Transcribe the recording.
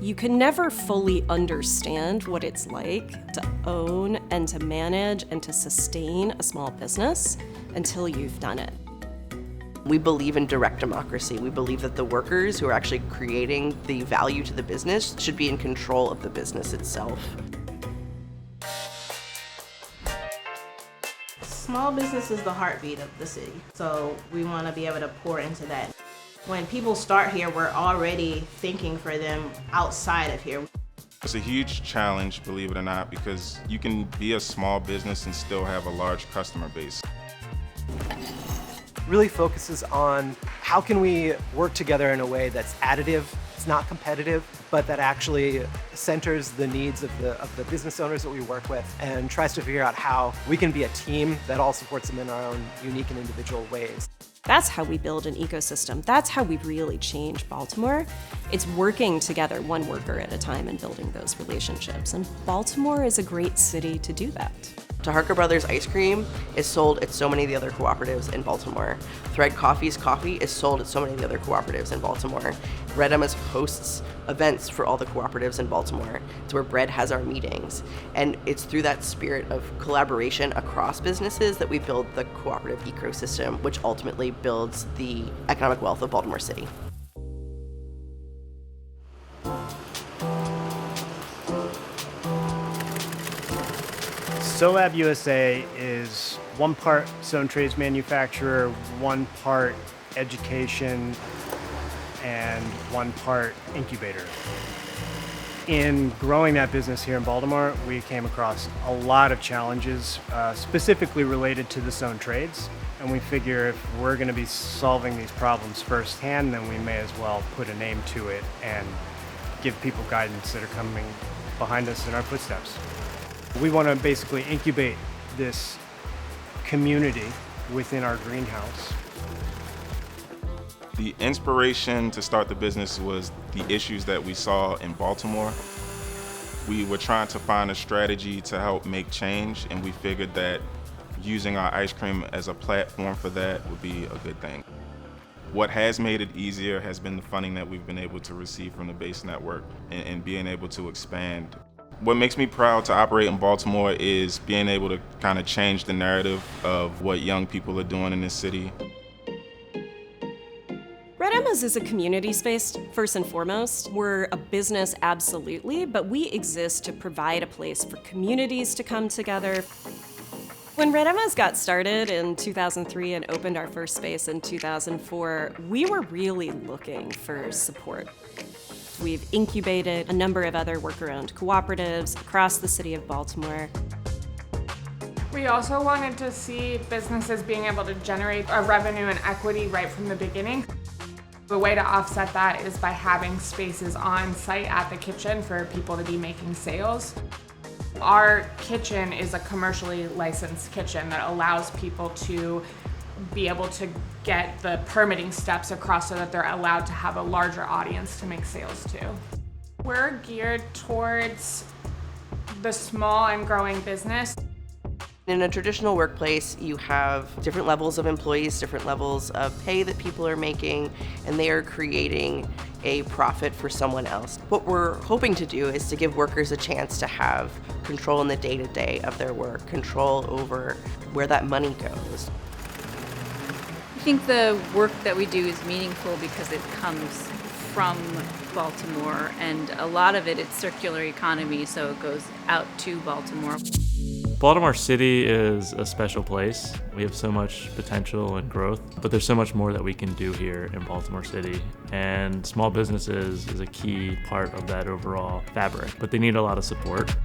You can never fully understand what it's like to own and to manage and to sustain a small business until you've done it. We believe in direct democracy. We believe that the workers who are actually creating the value to the business should be in control of the business itself. Small business is the heartbeat of the city, so we want to be able to pour into that. When people start here, we're already thinking for them outside of here. It's a huge challenge, believe it or not, because you can be a small business and still have a large customer base. Really focuses on how can we work together in a way that's additive, it's not competitive, but that actually centers the needs of the business owners that we work with and tries to figure out how we can be a team that all supports them in our own unique and individual ways. That's how we build an ecosystem. That's how we really change Baltimore. It's working together, one worker at a time, and building those relationships. And Baltimore is a great city to do that. Taharka Brothers ice cream is sold at so many of the other cooperatives in Baltimore. Thread Coffee's coffee is sold at so many of the other cooperatives in Baltimore. Red Emma's hosts events for all the cooperatives in Baltimore. It's where Bread has our meetings. And it's through that spirit of collaboration across businesses that we build the cooperative ecosystem, which ultimately builds the economic wealth of Baltimore City. SoLab USA is one part zone trades manufacturer, one part education, and one part incubator. In growing that business here in Baltimore, we came across a lot of challenges, specifically related to the zone trades. And we figure if we're going to be solving these problems firsthand, then we may as well put a name to it and give people guidance that are coming behind us in our footsteps. We want to basically incubate this community within our greenhouse. The inspiration to start the business was the issues that we saw in Baltimore. We were trying to find a strategy to help make change, and we figured that using our ice cream as a platform for that would be a good thing. What has made it easier has been the funding that we've been able to receive from the BASE Network and being able to expand. What makes me proud to operate in Baltimore is being able to kind of change the narrative of what young people are doing in this city. Red Emma's is a community space, first and foremost. We're a business, absolutely, but we exist to provide a place for communities to come together. When Red Emma's got started in 2003 and opened our first space in 2004, we were really looking for support. We've incubated a number of other worker-owned cooperatives across the city of Baltimore. We also wanted to see businesses being able to generate a revenue and equity right from the beginning. The way to offset that is by having spaces on site at the kitchen for people to be making sales. Our kitchen is a commercially licensed kitchen that allows people to be able to get the permitting steps across so that they're allowed to have a larger audience to make sales to. We're geared towards the small and growing business. In a traditional workplace, you have different levels of employees, different levels of pay that people are making, and they are creating a profit for someone else. What we're hoping to do is to give workers a chance to have control in the day-to-day of their work, control over where that money goes. I think the work that we do is meaningful because it comes from Baltimore, and a lot of it's circular economy, so it goes out to Baltimore. Baltimore City is a special place. We have so much potential and growth, but there's so much more that we can do here in Baltimore City. And small businesses is a key part of that overall fabric, but they need a lot of support.